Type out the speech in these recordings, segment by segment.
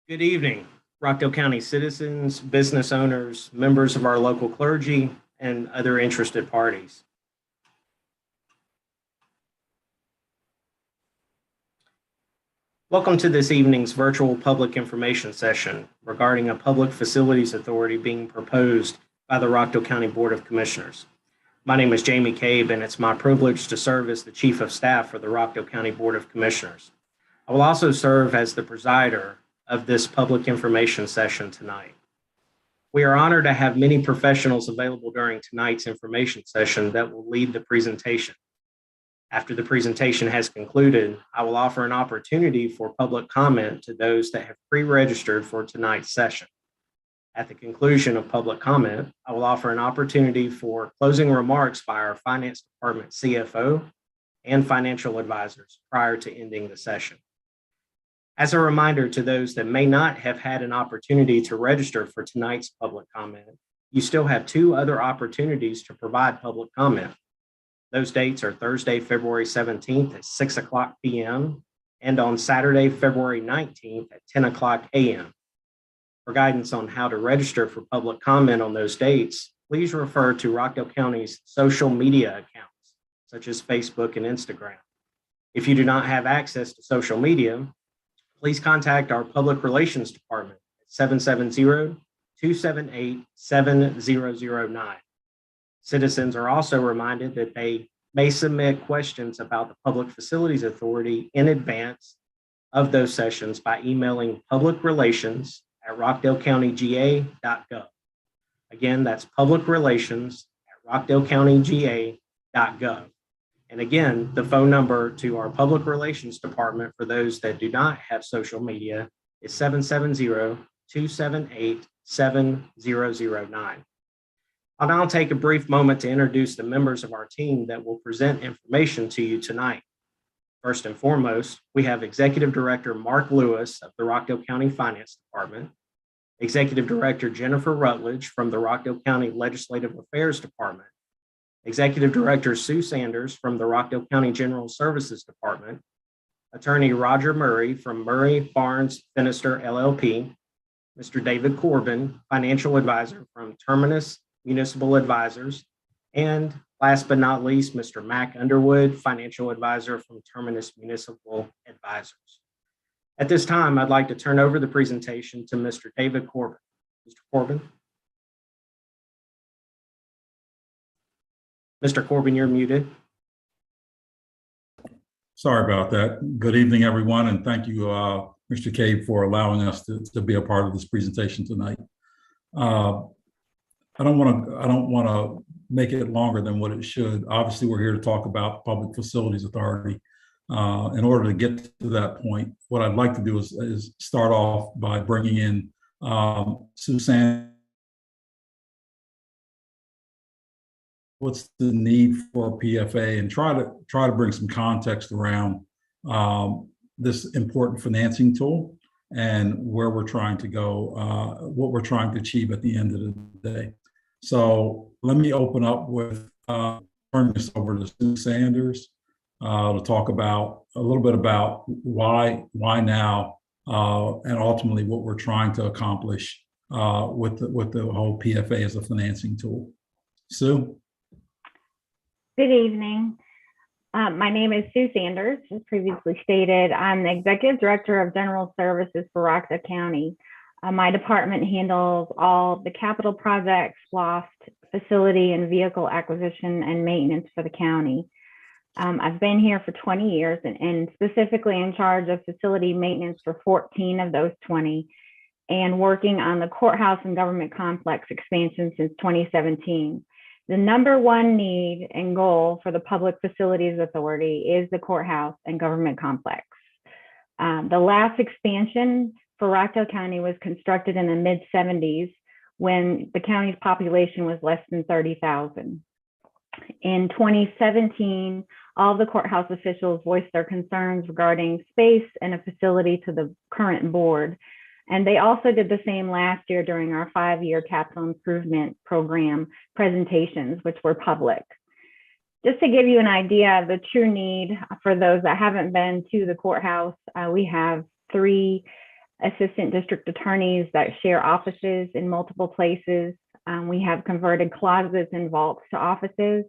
Good evening, Rockdale County citizens, business owners, members of our local clergy, and other interested parties. Welcome to this evening's virtual public information session regarding a public facilities authority being proposed by the Rockdale County Board of Commissioners. My name is Jamie Cabe, and it's my privilege to serve as the Chief of Staff for the Rockdale County Board of Commissioners. I will also serve as the presider of this public information session tonight. We are honored to have many professionals available during tonight's information session that will lead the presentation. After the presentation has concluded, I will offer an opportunity for public comment to those that have pre-registered for tonight's session. At the conclusion of public comment, I will offer an opportunity for closing remarks by our Finance Department CFO and financial advisors prior to ending the session. As a reminder to those that may not have had an opportunity to register for tonight's public comment, you still have two other opportunities to provide public comment. Those dates are Thursday, February 17th at 6 o'clock p.m. and on Saturday, February 19th at 10 o'clock a.m. For guidance on how to register for public comment on those dates, please refer to Rockdale County's social media accounts, such as Facebook and Instagram. If you do not have access to social media, please contact our Public Relations Department at 770-278-7009. Citizens are also reminded that they may submit questions about the Public Facilities Authority in advance of those sessions by emailing publicrelations@rockdalecountyga.gov. Again, that's publicrelations@rockdalecountyga.gov. And again, the phone number to our Public Relations Department for those that do not have social media is 770-278-7009. I'll now take a brief moment to introduce the members of our team that will present information to you tonight. First and foremost, we have Executive Director Mark Lewis of the Rockdale County Finance Department, Executive Director Jennifer Rutledge from the Rockdale County Legislative Affairs Department, Executive Director Sue Sanders from the Rockdale County General Services Department, Attorney Roger Murray from Murray, Barnes, Finister, LLP, Mr. David Corbin, Financial Advisor from Terminus Municipal Advisors, and last but not least, Mr. Mac Underwood, Financial Advisor from Terminus Municipal Advisors. At this time, I'd like to turn over the presentation to Mr. David Corbin. Mr. Corbin. Mr. Corbin, you're muted. Sorry about that. Good evening, everyone, and thank you, Mr. Cave, for allowing us to be a part of this presentation tonight. I don't want to make it longer than what it should. Obviously, we're here to talk about Public Facilities Authority. In order to get to that point, what I'd like to do is start off by bringing in Suzanne. What's the need for a PFA, and try to bring some context around this important financing tool and where we're trying to go, what we're trying to achieve at the end of the day. So let me open up with turning this over to Sue Sanders to talk about a little bit about why now, and ultimately what we're trying to accomplish with the whole PFA as a financing tool. Sue. Good evening. My name is Sue Sanders, as previously stated. I'm the Executive Director of General Services for Rockdale County. My department handles all the capital projects, loft, facility, and vehicle acquisition and maintenance for the county. I've been here for 20 years and specifically in charge of facility maintenance for 14 of those 20, and working on the courthouse and government complex expansion since 2017. The number one need and goal for the Public Facilities Authority is the courthouse and government complex. The last expansion for Rockdale County was constructed in the mid-70s when the county's population was less than 30,000. In 2017, all the courthouse officials voiced their concerns regarding space and a facility to the current board. And they also did the same last year during our 5-year capital improvement program presentations, which were public. Just to give you an idea of the true need for those that haven't been to the courthouse, we have 3 assistant district attorneys that share offices in multiple places. We have converted closets and vaults to offices.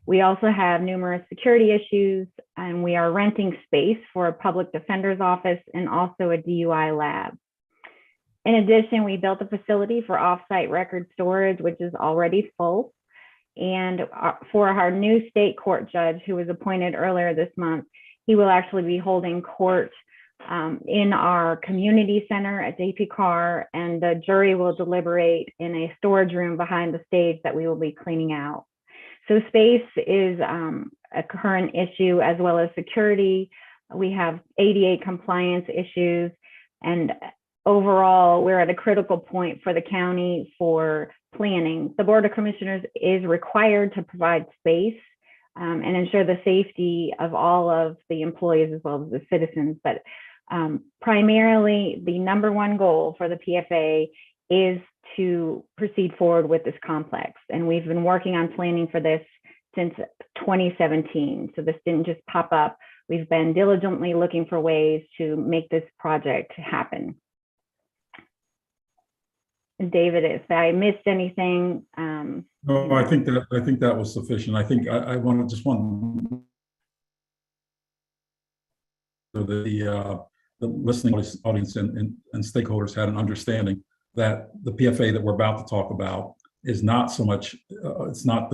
We also have numerous security issues, and we are renting space for a public defender's office and also a DUI lab. In addition, we built a facility for offsite record storage, which is already full. And for our new state court judge, who was appointed earlier this month, he will actually be holding court in our community center at JP Carr, and the jury will deliberate in a storage room behind the stage that we will be cleaning out. So space is a current issue, as well as security. We have ADA compliance issues, and overall, we're at a critical point for the county for planning. The Board of Commissioners is required to provide space and ensure the safety of all of the employees as well as the citizens. But primarily, the number one goal for the PFA is to proceed forward with this complex. And we've been working on planning for this since 2017. So this didn't just pop up. We've been diligently looking for ways to make this project happen. David, if I missed anything. No, I think that was sufficient. I think I want the listening audience and stakeholders had an understanding that the PFA that we're about to talk about is not so much, it's not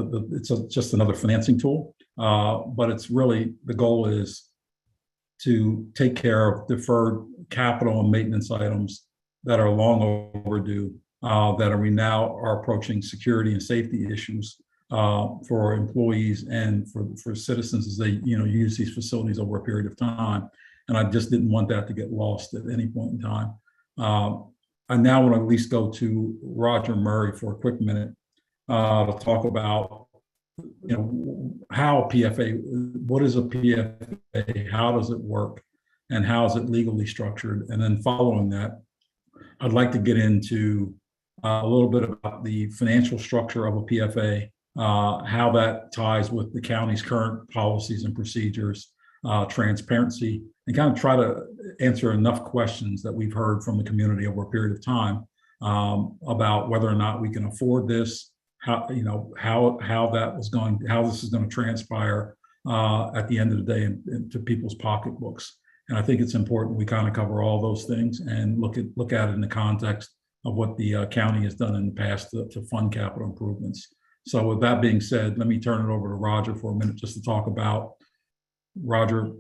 just another financing tool, but it's really, the goal is to take care of deferred capital and maintenance items that are long overdue, that we now are approaching security and safety issues for employees and for citizens as they use these facilities over a period of time. And I just didn't want that to get lost at any point in time. I now want to at least go to Roger Murray for a quick minute to talk about how PFA, what is a PFA, how does it work, and how is it legally structured? And then following that, I'd like to get into a little bit about the financial structure of a PFA, how that ties with the county's current policies and procedures, transparency, and kind of try to answer enough questions that we've heard from the community over a period of time about whether or not we can afford this, how this is going to transpire at the end of the day into people's pocketbooks. And I think it's important we kind of cover all those things and look at it in the context of what the county has done in the past to fund capital improvements. So with that being said, let me turn it over to Roger for a minute just to talk about, Roger,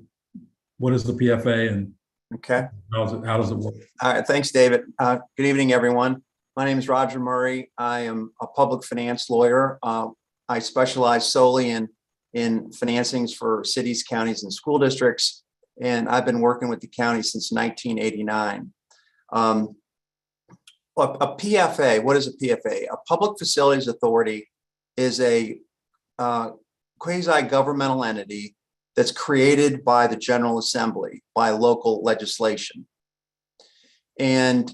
what is the PFA and okay, how does it work? All right, thanks, David. Good evening, everyone. My name is Roger Murray. I am a public finance lawyer. I specialize solely in financings for cities, counties, and school districts, and I've been working with the county since 1989. A PFA, what is a PFA? A Public Facilities Authority is a quasi-governmental entity that's created by the General Assembly, by local legislation. And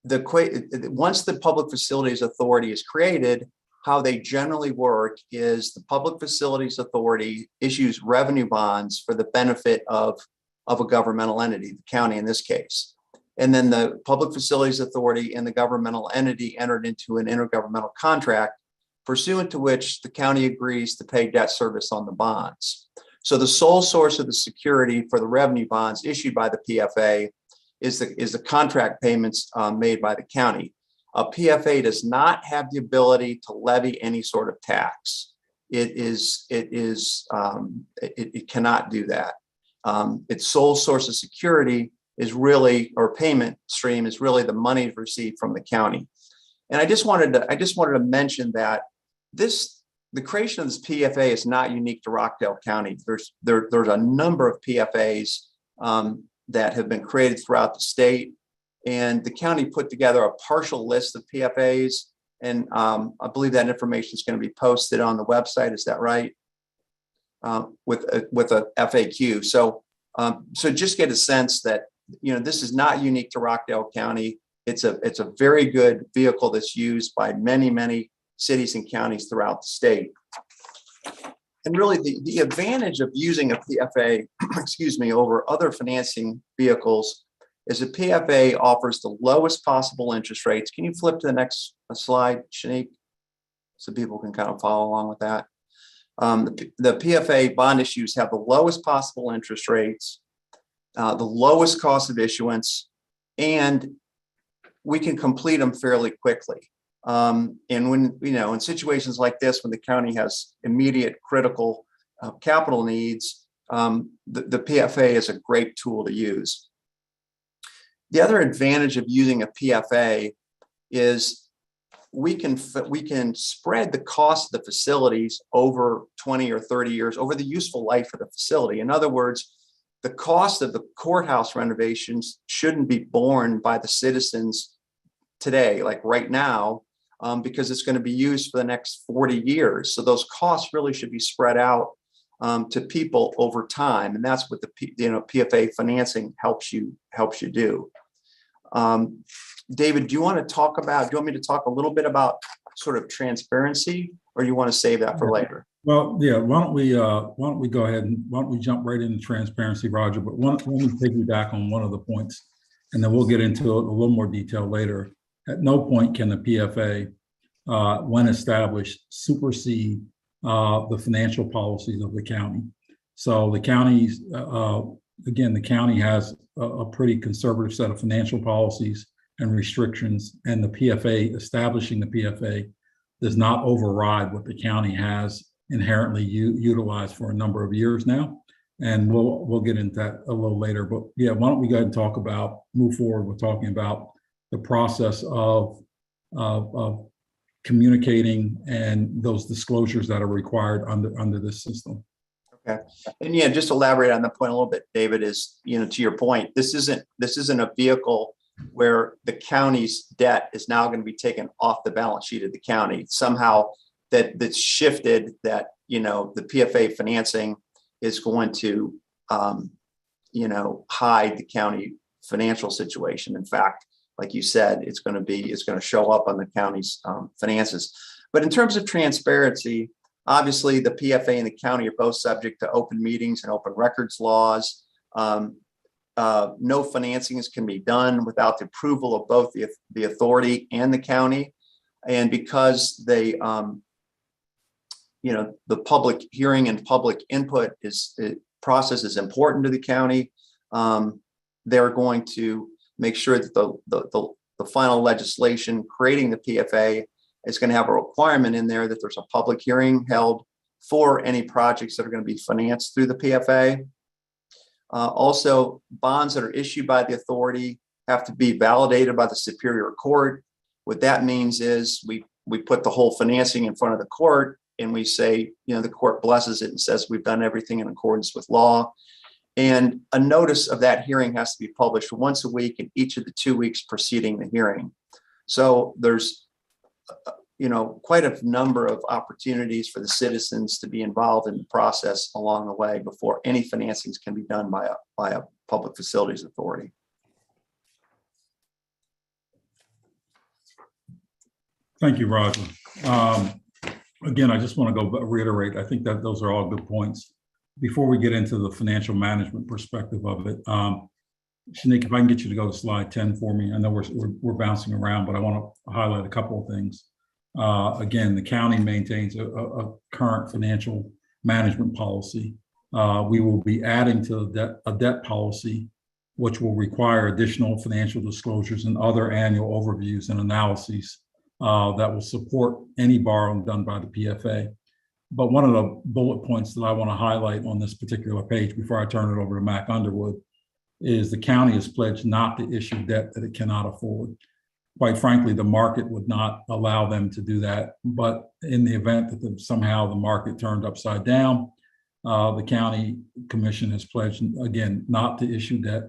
once the Public Facilities Authority is created, how they generally work is the Public Facilities Authority issues revenue bonds for the benefit of a governmental entity, the county in this case. And then the Public Facilities Authority and the governmental entity entered into an intergovernmental contract, pursuant to which the county agrees to pay debt service on the bonds. So the sole source of the security for the revenue bonds issued by the PFA is the contract payments made by the county. A PFA does not have the ability to levy any sort of tax. It cannot do that. Its sole source of security is really, or payment stream is really the money received from the county. And I just wanted to mention that the creation of this PFA is not unique to Rockdale County. There's a number of PFAs that have been created throughout the state, and the county put together a partial list of PFAs, and I believe that information is going to be posted on the website. Is that right? With a FAQ. So just get a sense that this is not unique to Rockdale County. It's a very good vehicle that's used by many cities and counties throughout the state. And really the advantage of using a PFA, excuse me, over other financing vehicles is a PFA offers the lowest possible interest rates. Can you flip to the next slide, Shanique, so people can kind of follow along with that? The PFA bond issues have the lowest possible interest rates, the lowest cost of issuance, and we can complete them fairly quickly. And when, in situations like this, when the county has immediate critical capital needs, the PFA is a great tool to use. The other advantage of using a PFA is we can spread the cost of the facilities over 20 or 30 years, over the useful life of the facility. In other words, the cost of the courthouse renovations shouldn't be borne by the citizens today, like right now, because it's going to be used for the next 40 years. So those costs really should be spread out to people over time, and that's what the PFA financing helps you do. David, do you want me to talk a little bit about sort of transparency, or you want to save that for later? Well, yeah. Why don't we go ahead and why don't we jump right into transparency, Roger? But let me piggyback on one of the points, and then we'll get into it a little more detail later. At no point can the PFA, when established, supersede the financial policies of the county. So the county's, again, the county has a pretty conservative set of financial policies and restrictions, and the PFA, establishing the PFA, does not override what the county has inherently utilized for a number of years now. And we'll get into that a little later. But yeah, why don't we go ahead and move forward with talking about the process of communicating and those disclosures that are required under this system. Okay, and yeah, just elaborate on that point a little bit, David. Is to your point, this isn't a vehicle where the county's debt is now going to be taken off the balance sheet of the county. Somehow that's shifted, that the PFA financing is going to hide the county financial situation. In fact, like you said, it's going to show up on the county's finances. But in terms of transparency, obviously the PFA and the county are both subject to open meetings and open records laws. No financings can be done without the approval of both the authority and the county. And because the public hearing and public input process is important to the county, they're going to make sure that the final legislation creating the PFA is going to have a requirement in there that there's a public hearing held for any projects that are going to be financed through the PFA. Also, bonds that are issued by the authority have to be validated by the Superior Court. What that means is we put the whole financing in front of the court, and we say, the court blesses it and says we've done everything in accordance with law. And a notice of that hearing has to be published once a week in each of the 2 weeks preceding the hearing. So there's quite a number of opportunities for the citizens to be involved in the process along the way before any financings can be done by a public facilities authority. Thank you, Roger. Again, I just want to reiterate, I think that those are all good points. Before we get into the financial management perspective of it, Shanique, if I can get you to go to slide 10 for me. I know we're bouncing around, but I want to highlight a couple of things. Again, the county maintains a current financial management policy. We will be adding to a debt policy, which will require additional financial disclosures and other annual overviews and analyses that will support any borrowing done by the PFA. But one of the bullet points that I want to highlight on this particular page before I turn it over to Mac Underwood is the county has pledged not to issue debt that it cannot afford. Quite frankly, the market would not allow them to do that. But in the event that somehow the market turned upside down, the county commission has pledged, again, not to issue debt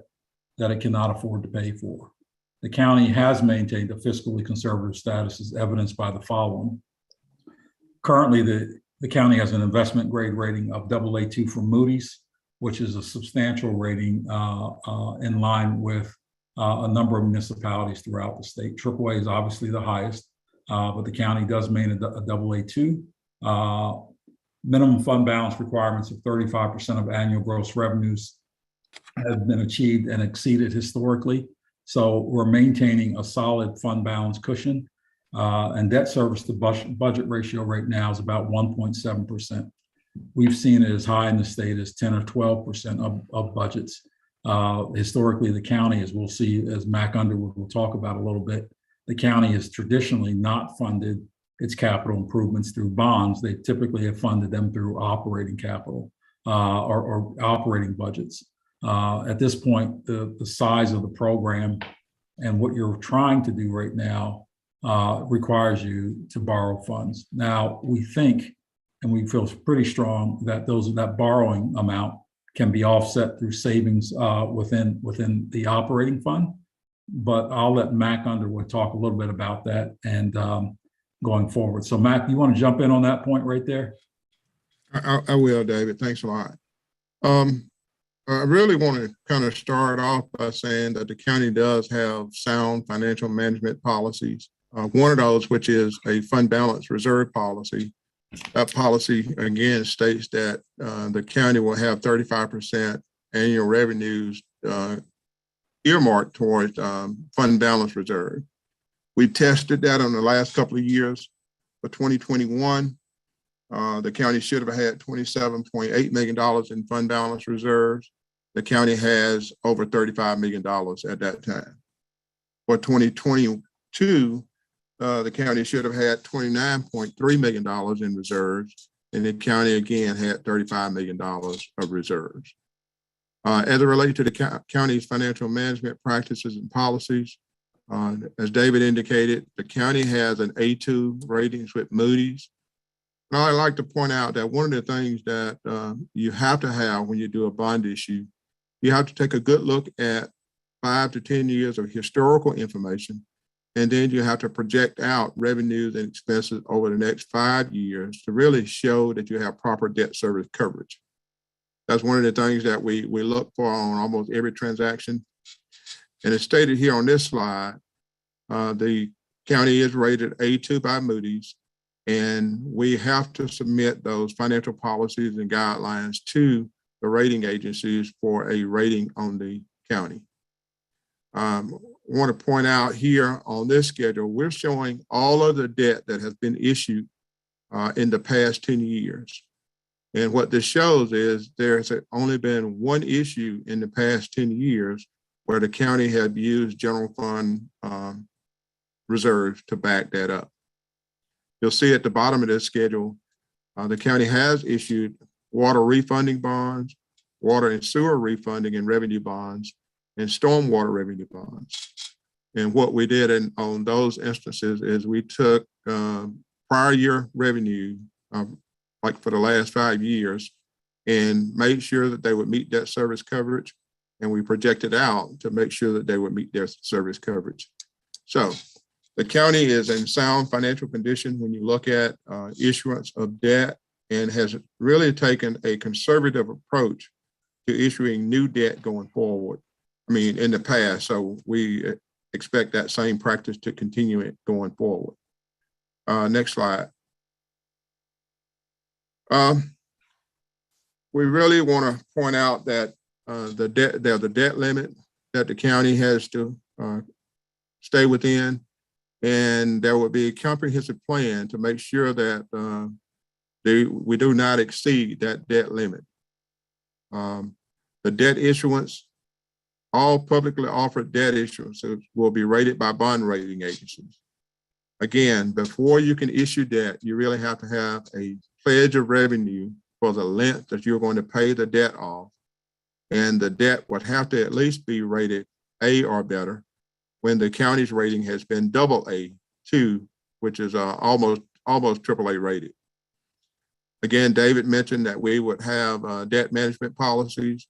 that it cannot afford to pay for. The county has maintained a fiscally conservative status as evidenced by the following. Currently, the county has an investment grade rating of AA2 from Moody's, which is a substantial rating in line with a number of municipalities throughout the state. AAA is obviously the highest, but the county does maintain a AA2. Minimum fund balance requirements of 35% of annual gross revenues have been achieved and exceeded historically. So we're maintaining a solid fund balance cushion. And debt service to budget ratio right now is about 1.7%. We've seen it as high in the state as 10 or 12% of budgets. Historically, the county, as we'll see, as Mac Underwood will talk about a little bit, the county has traditionally not funded its capital improvements through bonds. They typically have funded them through operating capital or operating budgets. At this point, the size of the program and what you're trying to do right now requires you to borrow funds. Now, we think, and we feel pretty strong that that borrowing amount can be offset through savings within the operating fund. But I'll let Mac Underwood talk a little bit about that and going forward. So Mac, you want to jump in on that point right there? I will, David. Thanks a lot. I really want to kind of start off by saying that the county does have sound financial management policies. One of those, which is a fund balance reserve policy. That policy, again, states that the county will have 35% annual revenues earmarked towards fund balance reserve. We tested that on the last couple of years. For 2021, the county should have had $27.8 million in fund balance reserves. The county has over $35 million at that time. For 2022, the county should have had $29.3 million in reserves, and the county again had $35 million of reserves. As it relates to the county's financial management practices and policies, as David indicated, the county has an A2 ratings with Moody's. Now, I'd like to point out that one of the things that you have to have when you do a bond issue, you have to take a good look at 5 to 10 years of historical information, and then you have to project out revenues and expenses over the next 5 years to really show that you have proper debt service coverage. That's one of the things that we look for on almost every transaction. And it's stated here on this slide, the county is rated A2 by Moody's, and we have to submit those financial policies and guidelines to the rating agencies for a rating on the county. I want to point out here on this schedule, we're showing all of the debt that has been issued in the past 10 years. And what this shows is there's only been one issue in the past 10 years where the county had used general fund reserves to back that up. You'll see at the bottom of this schedule, the county has issued water refunding bonds, water and sewer refunding and revenue bonds, and stormwater revenue bonds. And what we did on those instances is we took prior year revenue, like for the last 5 years, and made sure that they would meet debt service coverage. And we projected out to make sure that they would meet their service coverage. So the county is in sound financial condition when you look at issuance of debt, and has really taken a conservative approach to issuing new debt going forward. I mean, in the past, so we expect that same practice to continue it going forward. Next slide. We really want to point out that there's a debt limit that the county has to stay within, and there will be a comprehensive plan to make sure that we do not exceed that debt limit. The debt issuance, all publicly offered debt issuances will be rated by bond rating agencies. Again, before you can issue debt, you really have to have a pledge of revenue for the length that you're going to pay the debt off. And the debt would have to at least be rated A or better when the county's rating has been AA2, which is almost AAA rated. Again, David mentioned that we would have debt management policies.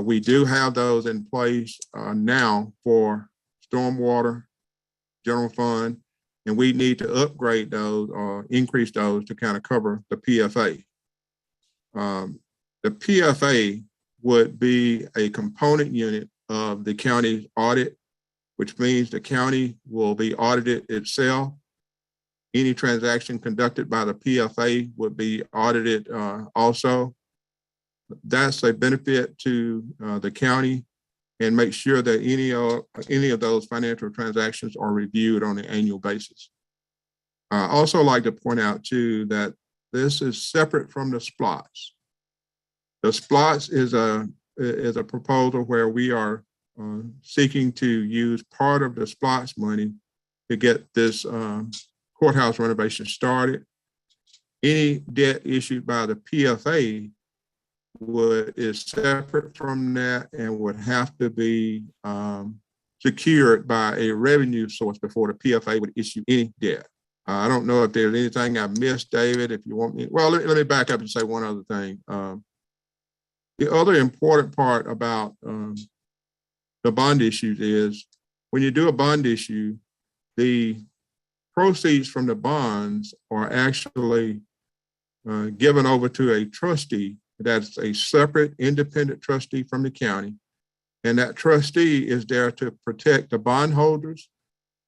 We do have those in place now for stormwater, general fund, and we need to upgrade those or increase those to kind of cover the PFA. The PFA would be a component unit of the county's audit, which means the county will be audited itself. Any transaction conducted by the PFA would be audited also. That's a benefit to the county, and make sure that any of those financial transactions are reviewed on an annual basis. I also like to point out too that this is separate from the SPLOTS. The SPLOTS is a proposal where we are seeking to use part of the SPLOTS money to get this courthouse renovation started. Any debt issued by the PFA is separate from that and would have to be secured by a revenue source before the PFA would issue any debt. I don't know if there's anything I missed, David, if you want me. Well, let me back up and say one other thing. The other important part about the bond issues is when you do a bond issue, the proceeds from the bonds are actually given over to a trustee that's a separate independent trustee from the county. And that trustee is there to protect the bondholders,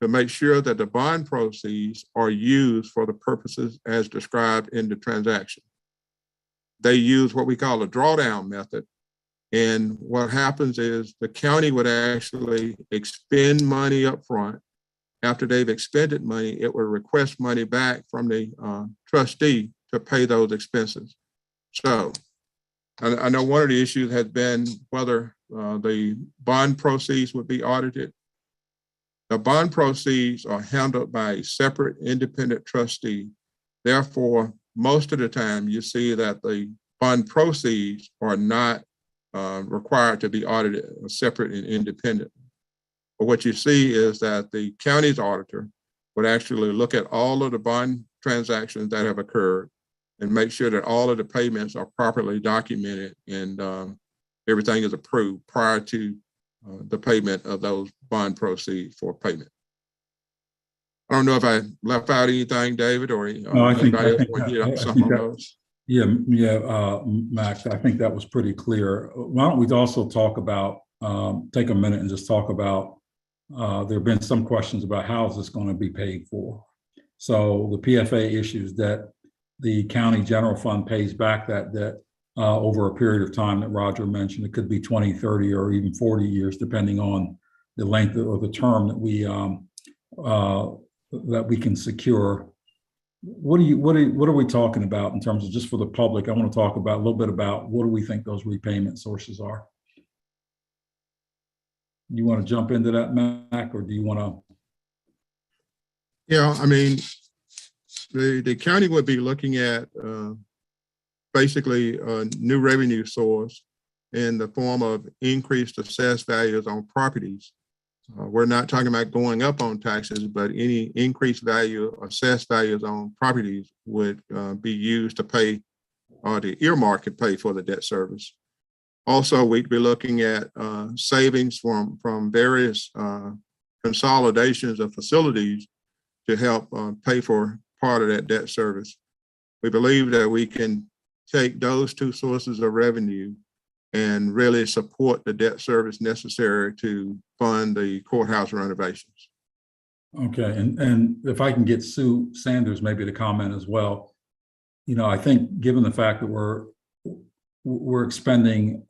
to make sure that the bond proceeds are used for the purposes as described in the transaction. They use what we call a drawdown method. And what happens is the county would actually expend money up front. After they've expended money, it will request money back from the trustee to pay those expenses. So I know one of the issues has been whether the bond proceeds would be audited. The bond proceeds are handled by a separate independent trustee. Therefore, most of the time you see that the bond proceeds are not required to be audited separate and independent. But what you see is that the county's auditor would actually look at all of the bond transactions that have occurred and make sure that all of the payments are properly documented and everything is approved prior to the payment of those bond proceeds for payment. I don't know if I left out anything, David, or No, I think Max. I think that was pretty clear. Why don't we also talk about, take a minute and just talk about, there have been some questions about how is this going to be paid for. So the PFA issues that the county general fund pays back that debt over a period of time that Roger mentioned. It could be 20, 30, or even 40 years, depending on the length or the term that we can secure. What are we talking about in terms of, just for the public? I want to talk about a little bit about what do we think those repayment sources are. You want to jump into that, Mac, or do you want to? Yeah, I mean, the county would be looking at basically a new revenue source in the form of increased assessed values on properties. We're not talking about going up on taxes, but any increased value, assessed values on properties would be used to pay, or the earmark could pay for the debt service. Also, we'd be looking at savings from various consolidations of facilities to help pay for part of that debt service. We believe that we can take those two sources of revenue and really support the debt service necessary to fund the courthouse renovations. Okay, and if I can get Sue Sanders maybe to comment as well. You know, I think given the fact that we're expending,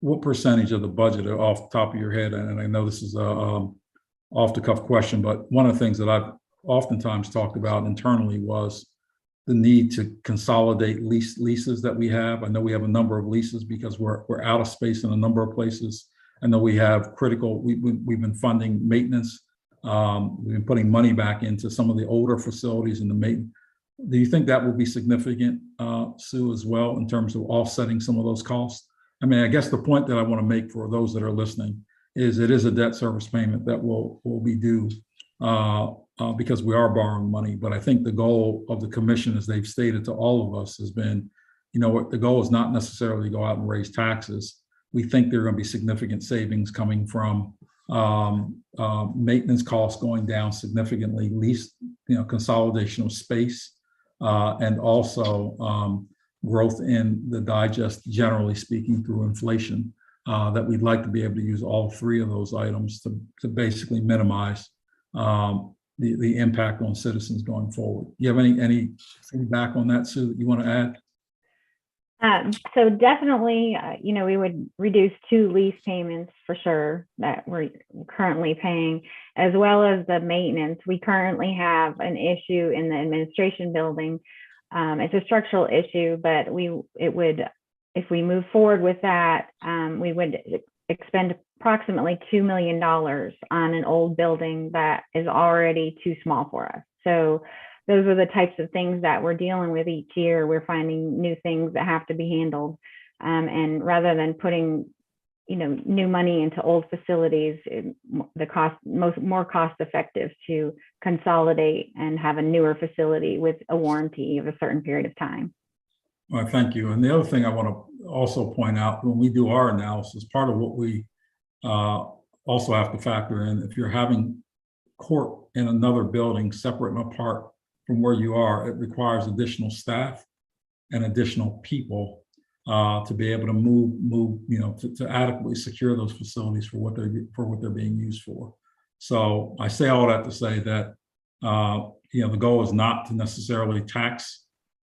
what percentage of the budget off the top of your head, and I know this is a off the cuff question, but one of the things that I've oftentimes talked about internally was the need to consolidate leases that we have. I know we have a number of leases because we're out of space in a number of places. I know we have critical, we've been funding maintenance. We've been putting money back into some of the older facilities in the maintenance. Do you think that will be significant, Sue, as well, in terms of offsetting some of those costs? I mean, I guess the point that I want to make for those that are listening is it is a debt service payment that will be due because we are borrowing money. But I think the goal of the commission, as they've stated to all of us, has been, you know what, the goal is not necessarily to go out and raise taxes. We think there are going to be significant savings coming from maintenance costs going down significantly, lease, consolidation of space, and also growth in the digest, generally speaking, through inflation. That we'd like to be able to use all three of those items to basically minimize the impact on citizens going forward. You have any feedback on that, Sue, that you want to add? So definitely, we would reduce 2 lease payments for sure that we're currently paying, as well as the maintenance. We currently have an issue in the administration building. It's a structural issue, but if we move forward with that, we would expend approximately $2 million on an old building that is already too small for us. So those are the types of things that we're dealing with each year. We're finding new things that have to be handled. And rather than putting, new money into old facilities, more cost effective to consolidate and have a newer facility with a warranty of a certain period of time. Well, thank you. And the other thing I want to also point out, when we do our analysis, part of what we also have to factor in, if you're having court in another building separate and apart from where you are, it requires additional staff and additional people to be able to move, to adequately secure those facilities for what they're being used for. So I say all that to say that the goal is not to necessarily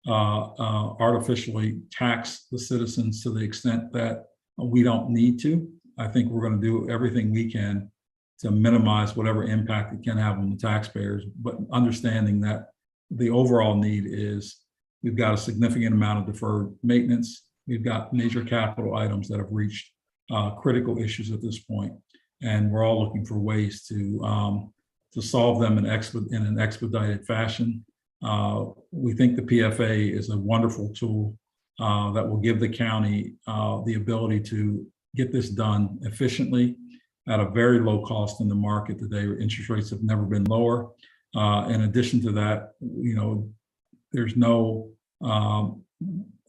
artificially tax the citizens to the extent that we don't need to. I think we're going to do everything we can to minimize whatever impact it can have on the taxpayers, but understanding that the overall need is we've got a significant amount of deferred maintenance. We've got major capital items that have reached critical issues at this point, and we're all looking for ways to solve them in an expedited fashion. We think the PFA is a wonderful tool that will give the county the ability to get this done efficiently at a very low cost in the market today. Interest rates have never been lower. In addition to that, there's no,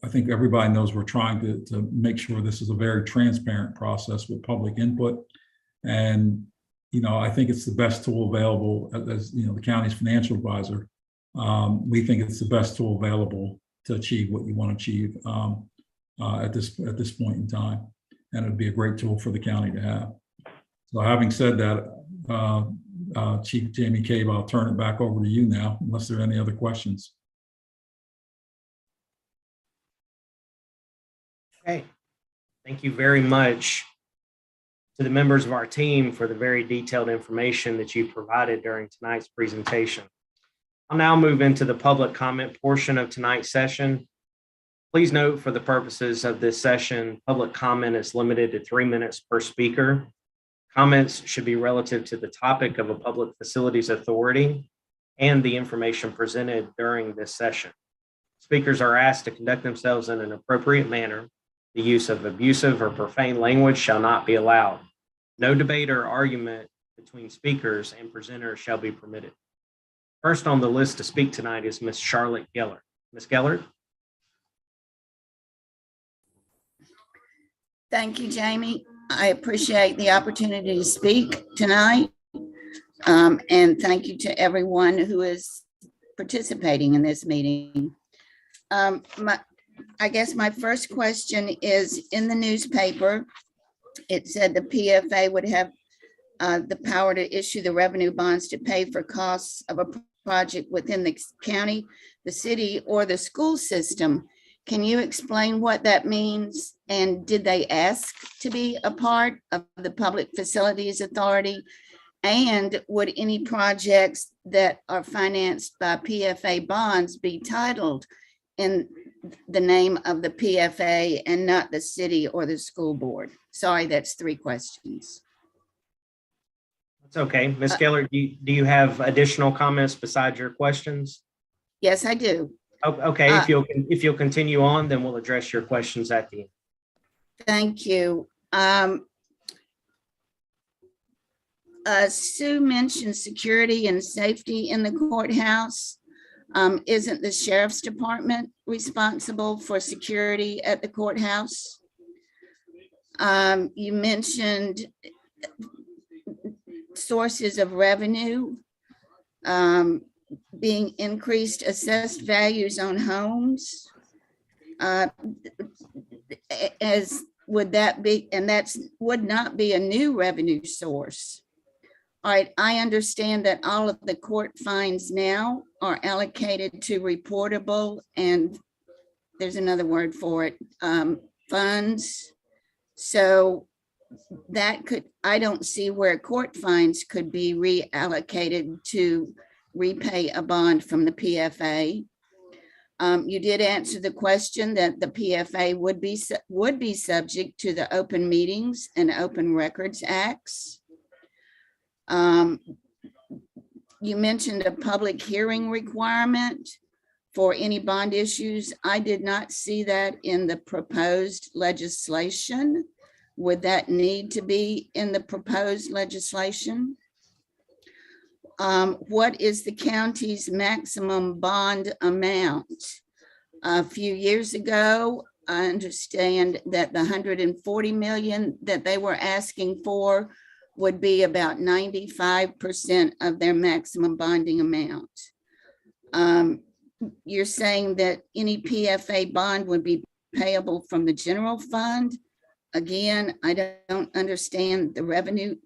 I think everybody knows we're trying to make sure this is a very transparent process with public input. And, I think it's the best tool available as, the county's financial advisor. We think it's the best tool available to achieve what you want to achieve at this point in time. And it'd be a great tool for the county to have. So having said that, Chief Jamie Cabe, I'll turn it back over to you now, unless there are any other questions. Okay. Thank you very much to the members of our team for the very detailed information that you provided during tonight's presentation. I'll now move into the public comment portion of tonight's session. Please note, for the purposes of this session, public comment is limited to 3 minutes per speaker. Comments should be relative to the topic of a public facilities authority and the information presented during this session. Speakers are asked to conduct themselves in an appropriate manner. The use of abusive or profane language shall not be allowed. No debate or argument between speakers and presenters shall be permitted. First on the list to speak tonight is Ms. Charlotte Geller. Ms. Geller? Thank you, Jamie. I appreciate the opportunity to speak tonight. And thank you to everyone who is participating in this meeting. I guess my first question is, in the newspaper, it said the PFA would have the power to issue the revenue bonds to pay for costs of a project within the county, the city, or the school system. Can you explain what that means? And did they ask to be a part of the Public Facilities Authority? And would any projects that are financed by PFA bonds be titled in the name of the PFA and not the city or the school board? Sorry, that's 3 questions. That's okay. Ms. Geller, do you have additional comments besides your questions? Yes, I do. Oh, okay, if you'll continue on, then we'll address your questions at the end. Thank you. Sue mentioned security and safety in the courthouse. Isn't the sheriff's department responsible for security at the courthouse? You mentioned sources of revenue, being increased assessed values on homes. As would that be, and that's would not be a new revenue source. All right, I understand that all of the court fines now are allocated to reportable and there's another word for it, funds. So that could, I don't see where court fines could be reallocated to repay a bond from the PFA. You did answer the question that the PFA would be subject to the Open Meetings and Open Records Acts. You mentioned a public hearing requirement for any bond issues. I did not see that in the proposed legislation. Would that need to be in the proposed legislation? What is the county's maximum bond amount? A few years ago, I understand that the 140 million that they were asking for would be about 95% of their maximum bonding amount. You're saying that any PFA bond would be payable from the general fund. Again, I don't understand the revenue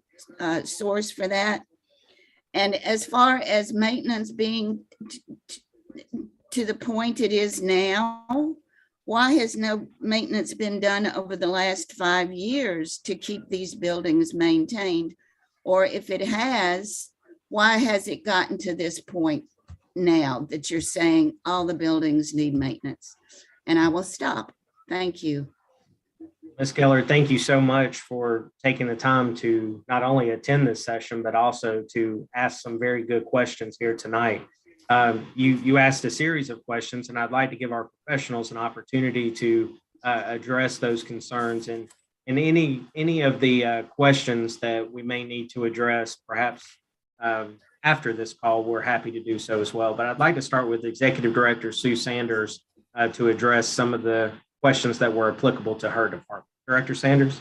source for that. And as far as maintenance being to the point it is now, why has no maintenance been done over the last 5 years to keep these buildings maintained? Or if it has, why has it gotten to this point now that you're saying all the buildings need maintenance? And I will stop. Thank you. Ms. Keller, thank you so much for taking the time to not only attend this session, but also to ask some very good questions here tonight. You asked a series of questions, and I'd like to give our professionals an opportunity to address those concerns and any of the questions that we may need to address, perhaps after this call, we're happy to do so as well. But I'd like to start with Executive Director Sue Sanders to address some of the questions that were applicable to her department. Director Sanders.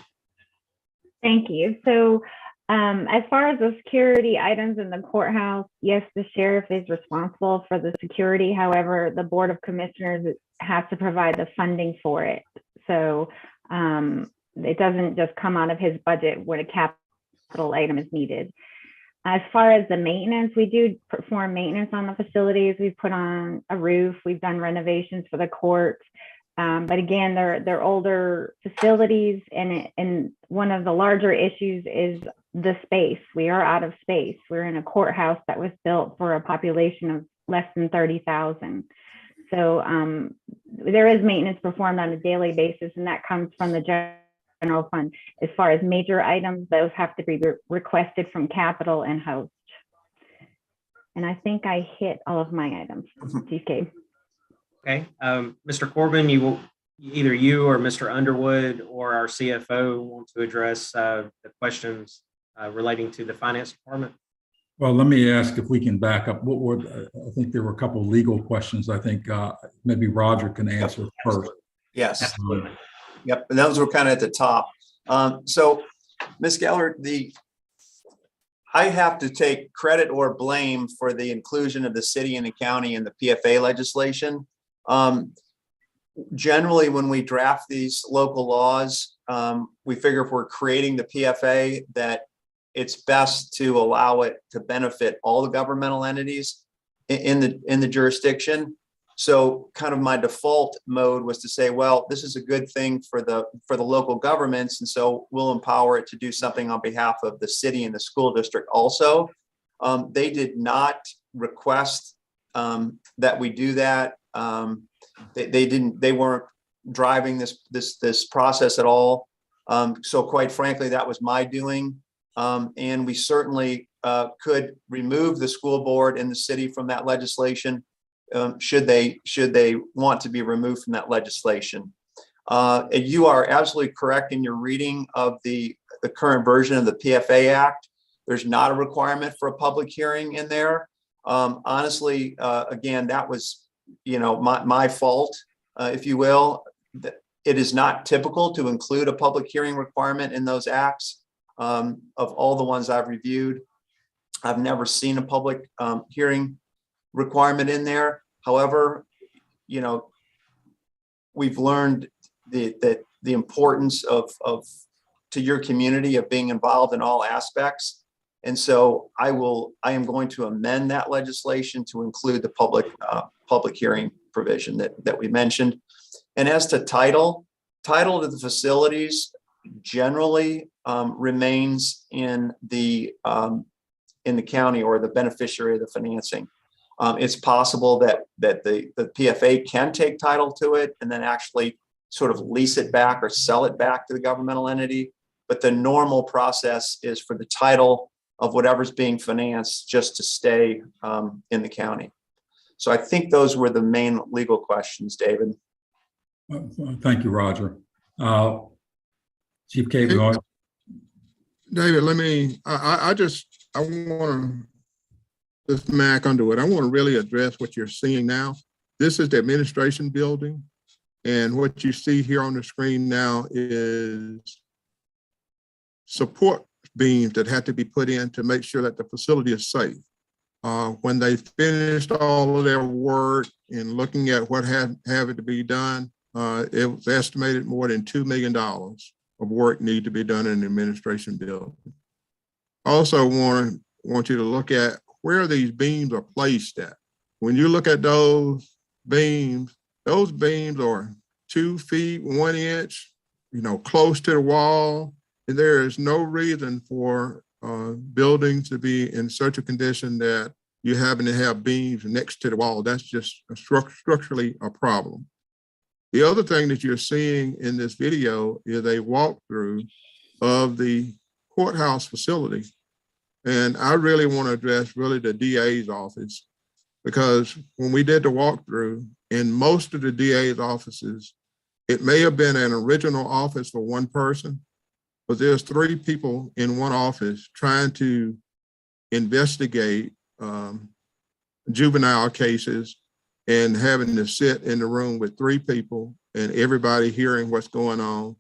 Thank you. So as far as the security items in the courthouse, yes, the sheriff is responsible for the security. However, the Board of Commissioners has to provide the funding for it. So it doesn't just come out of his budget when a capital item is needed. As far as the maintenance, we do perform maintenance on the facilities. We've put on a roof. We've done renovations for the courts. But again, they're older facilities, and one of the larger issues is the space. We are out of space. We're in a courthouse that was built for a population of less than 30,000. So there is maintenance performed on a daily basis, and that comes from the general fund. As far as major items, those have to be requested from capital and host. And I think I hit all of my items, TK. Okay, Mr. Corbin, either you or Mr. Underwood or our CFO want to address the questions relating to the finance department? Well, let me ask if we can back up. I think there were a couple of legal questions. I think maybe Roger can answer first. Yes. Absolutely. Yep. And those were kind of at the top. So, Ms. Geller, I have to take credit or blame for the inclusion of the city and the county in the PFA legislation. Generally, when we draft these local laws, we figure if we're creating the PFA that it's best to allow it to benefit all the governmental entities in the jurisdiction. So kind of my default mode was to say, well, this is a good thing for the local governments. And so we'll empower it to do something on behalf of the city and the school district also. They did not request that we do that. They weren't driving this process at all. So quite frankly, that was my doing. And we certainly could remove the school board and the city from that legislation should they want to be removed from that legislation. You are absolutely correct in your reading of the current version of the PFA Act. There's not a requirement for a public hearing in there. Honestly, again, that was my fault, if you will. It is not typical to include a public hearing requirement in those acts. Of all the ones I've reviewed, I've never seen a public hearing requirement in there. However, we've learned the importance of to your community of being involved in all aspects. And so I am going to amend that legislation to include the public hearing provision that we mentioned. And as to title to the facilities generally remains in the county or the beneficiary of the financing. It's possible that the PFA can take title to it and then actually sort of lease it back or sell it back to the governmental entity. But the normal process is for the title of whatever's being financed just to stay in the county. So I think those were the main legal questions, David. Thank you, Roger. Chief Cave, David, I want to just smack onto it. I want to really address what you're seeing now. This is the administration building. And what you see here on the screen now is support beams that had to be put in to make sure that the facility is safe. When they finished all of their work and looking at what had to be done, it was estimated more than $2 million of work need to be done in the administration building. Also want you to look at where these beams are placed at. When you look at those beams are 2 feet, 1 inch, close to the wall. And there is no reason for buildings to be in such a condition that you happen to have beams next to the wall. That's just structurally a problem. The other thing that you're seeing in this video is a walkthrough of the courthouse facility. And I really want to address the DA's office, because when we did the walkthrough, in most of the DA's offices, it may have been an original office for one person, but there's 3 people in one office trying to investigate juvenile cases and having to sit in the room with 3 people and everybody hearing what's going on.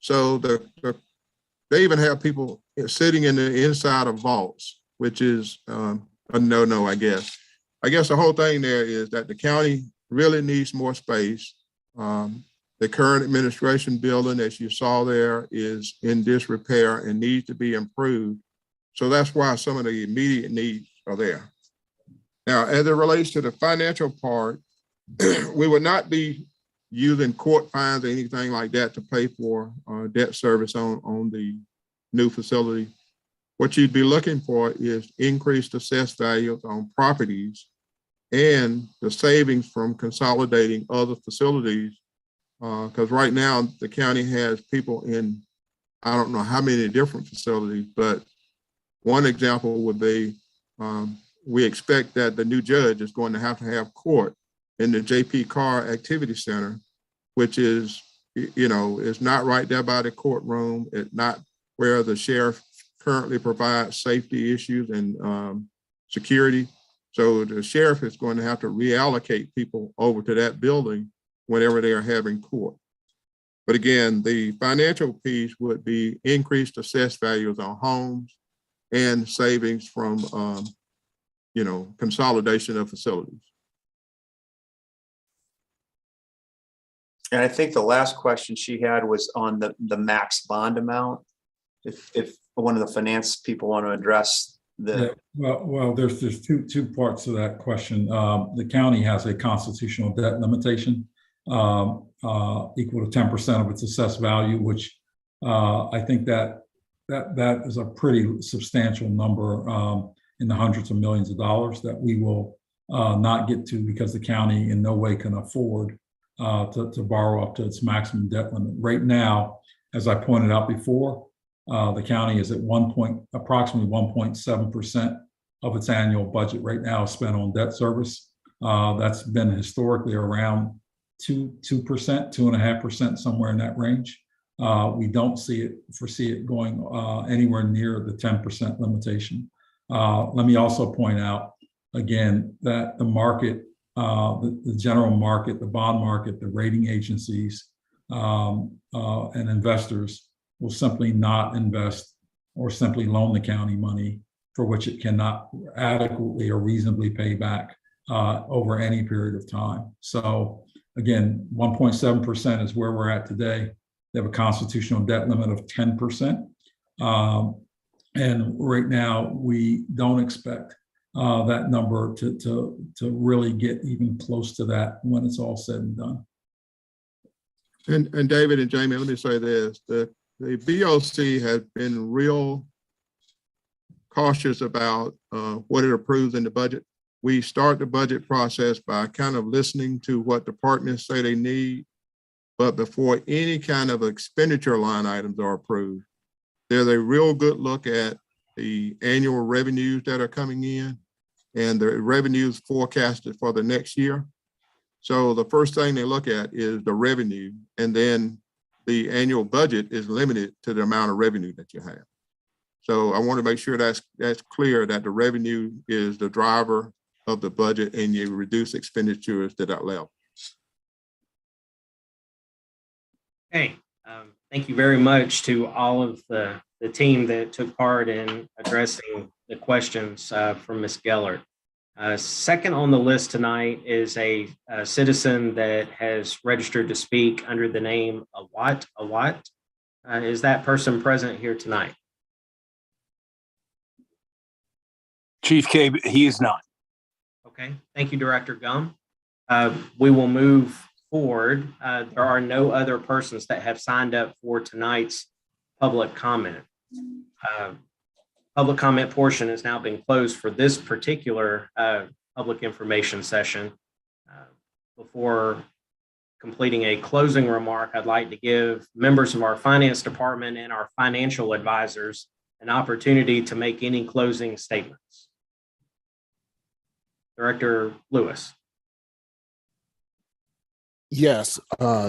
So they even have people sitting in the inside of vaults, which is a no-no, I guess. I guess the whole thing there is that the county really needs more space. The current administration building, as you saw there, is in disrepair and needs to be improved. So that's why some of the immediate needs are there. Now, as it relates to the financial part, we would not be using court fines or anything like that to pay for debt service on the new facility. What you'd be looking for is increased assessed values on properties and the savings from consolidating other facilities. Because right now the county has people in, I don't know how many different facilities, but one example would be, we expect that the new judge is going to have court in the JP Carr Activity Center, which is, is not right there by the courtroom. It's not where the sheriff currently provides safety issues and security. So the sheriff is going to have to reallocate people over to that building whenever they are having court. But again, the financial piece would be increased assessed values on homes and savings from, consolidation of facilities. And I think the last question she had was on the max bond amount. If one of the finance people want to address the. Yeah, well, there's two parts to that question. The county has a constitutional debt limitation equal to 10% of its assessed value, which I think that is a pretty substantial number in the hundreds of millions of dollars that we will not get to, because the county in no way can afford to borrow up to its maximum debt limit. Right now, as I pointed out before, the county is at approximately 1.7% of its annual budget right now spent on debt service. That's been historically around 2%, 2.5%, somewhere in that range. We don't foresee it going anywhere near the 10% limitation. Let me also point out again that the market, the general market, the bond market, the rating agencies, and investors will simply not invest or simply loan the county money for which it cannot adequately or reasonably pay back over any period of time. So again, 1.7% is where we're at today. They have a constitutional debt limit of 10%. And right now, we don't expect that number to really get even close to that when it's all said and done. And David and Jamie, let me say this, the BOC has been real cautious about what it approves in the budget. We start the budget process by kind of listening to what departments say they need, but before any kind of expenditure line items are approved, there's a real good look at the annual revenues that are coming in and the revenues forecasted for the next year. So the first thing they look at is the revenue, and then the annual budget is limited to the amount of revenue that you have. So I want to make sure that's clear, that the revenue is the driver of the budget and you reduce expenditures to that level. Okay, thank you very much to all of the team that took part in addressing the questions from Ms. Gellert. Second on the list tonight is a citizen that has registered to speak under the name Awat. Is that person present here tonight? Chief K, he is not. Okay, thank you, Director Gum. We will move forward. There are no other persons that have signed up for tonight's public comment. Public comment portion has now been closed for this particular public information session. Before completing a closing remark, I'd like to give members of our finance department and our financial advisors an opportunity to make any closing statements. Director Lewis. Yes,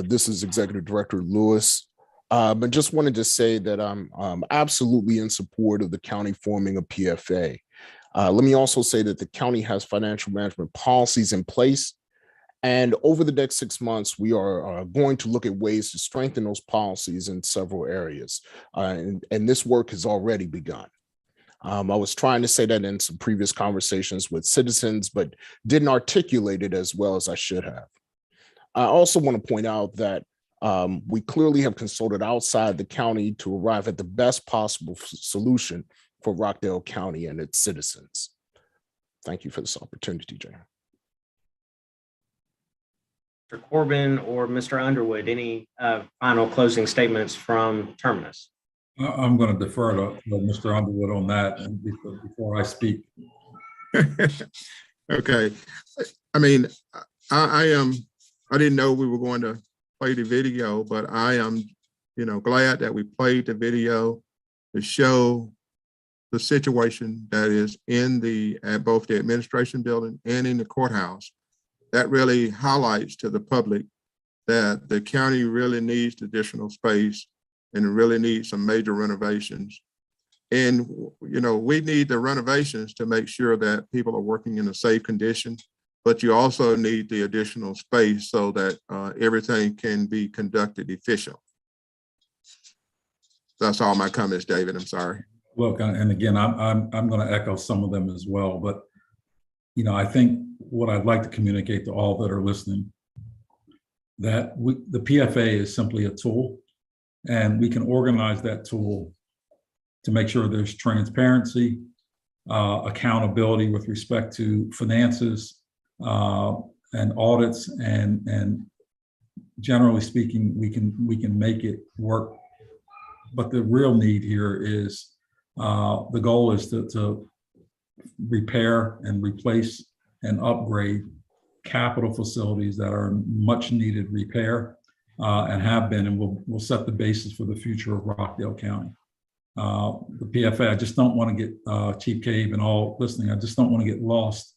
this is Executive Director Lewis. But just wanted to say that I'm absolutely in support of the county forming a PFA. Let me also say that the county has financial management policies in place. And over the next 6 months, we are going to look at ways to strengthen those policies in several areas. And this work has already begun. I was trying to say that in some previous conversations with citizens, but didn't articulate it as well as I should have. I also want to point out that we clearly have consulted outside the county to arrive at the best possible solution for Rockdale County and its citizens. Thank you for this opportunity, Jay. Mr. Corbin or Mr. Underwood, any final closing statements from Terminus? I'm going to defer to Mr. Underwood on that and before I speak. Okay. I mean, I didn't know we were going to play the video, but I am, glad that we played the video to show the situation that is at both the administration building and in the courthouse. That really highlights to the public that the county really needs additional space and really needs some major renovations. And, we need the renovations to make sure that people are working in a safe condition, but you also need the additional space so that everything can be conducted efficiently. That's all my comments, David. I'm sorry. Look, and again, I'm going to echo some of them as well, but I think what I'd like to communicate to all that are listening, that the PFA is simply a tool, and we can organize that tool to make sure there's transparency, accountability with respect to finances, and audits, and generally speaking, we can make it work. But the real need here is the goal is to repair and replace and upgrade capital facilities that are much needed repair and have been, and will set the basis for the future of Rockdale County. The PFA, I just don't want to get Chief Cave and all listening, I just don't want to get lost.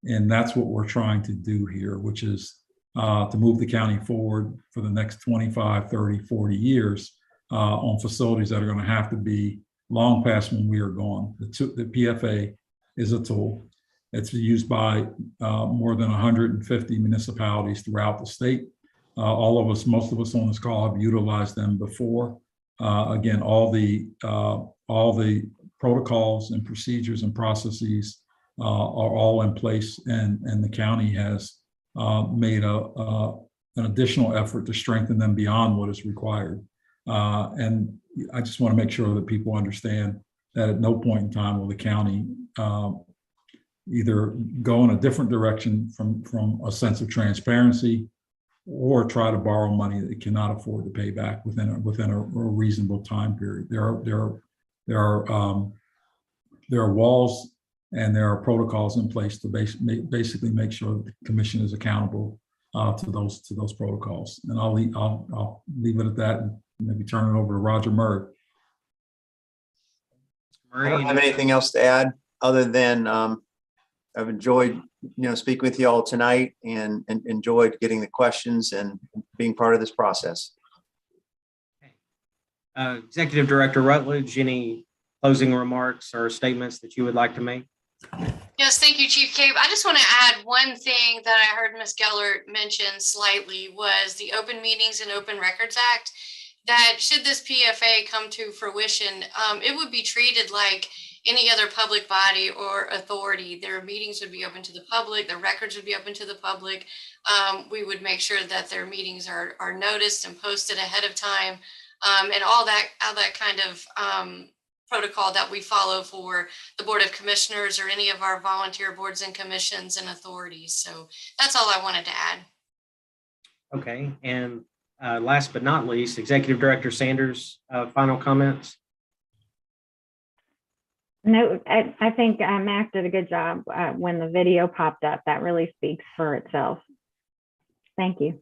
And that's what we're trying to do here, which is to move the county forward for the next 25, 30, 40 years on facilities that are going to have to be long past when we are gone. The PFA is a tool. It's used by more than 150 municipalities throughout the state. All of us, most of us on this call have utilized them before. Again, all the protocols and procedures and processes are all in place, and the county has made an additional effort to strengthen them beyond what is required. And I just want to make sure that people understand that at no point in time will the county either go in a different direction from a sense of transparency or try to borrow money that it cannot afford to pay back within a reasonable time period. There are walls and there are protocols in place to basically make sure the commission is accountable to those protocols. And I'll leave it at that and maybe turn it over to Roger Murray. I don't have anything else to add other than I've enjoyed speaking with you all tonight and enjoyed getting the questions and being part of this process. Executive Director Rutledge, any closing remarks or statements that you would like to make? Yes, thank you, Chief Cabe. I just want to add one thing that I heard Ms. Geller mention slightly was the Open Meetings and Open Records Act, that should this PFA come to fruition, it would be treated like any other public body or authority. Their meetings would be open to the public, their records would be open to the public. We would make sure that their meetings are noticed and posted ahead of time, and all that kind of protocol that we follow for the Board of Commissioners or any of our volunteer boards and commissions and authorities. So that's all I wanted to add. Okay, and last but not least, Executive Director Sanders, final comments? No, I think Mac did a good job when the video popped up. That really speaks for itself. Thank you.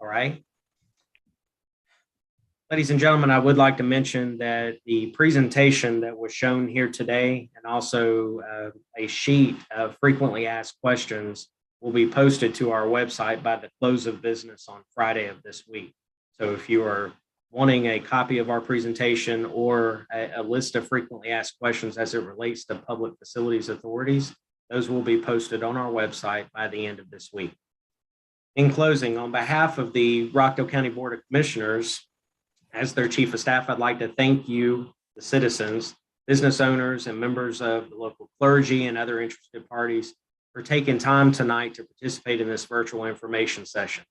All right. Ladies and gentlemen, I would like to mention that the presentation that was shown here today and also a sheet of frequently asked questions will be posted to our website by the close of business on Friday of this week. So if you are wanting a copy of our presentation or a list of frequently asked questions as it relates to public facilities authorities, those will be posted on our website by the end of this week. In closing, on behalf of the Rockdale County Board of Commissioners, as their Chief of Staff, I'd like to thank you, the citizens, business owners, and members of the local clergy and other interested parties for taking time tonight to participate in this virtual information session.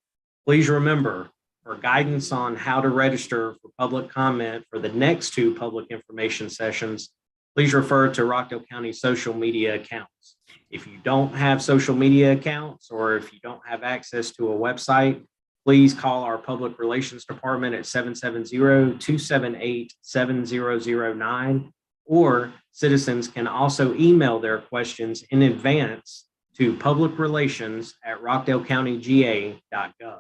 Please remember, for guidance on how to register for public comment for the next two public information sessions, please refer to Rockdale County social media accounts. If you don't have social media accounts or if you don't have access to a website, please call our Public Relations Department at 770-278-7009, or citizens can also email their questions in advance to publicrelations@rockdalecountyga.gov.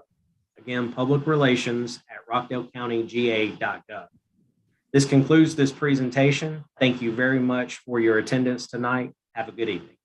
Again, publicrelations@rockdalecountyga.gov. This concludes this presentation. Thank you very much for your attendance tonight. Have a good evening.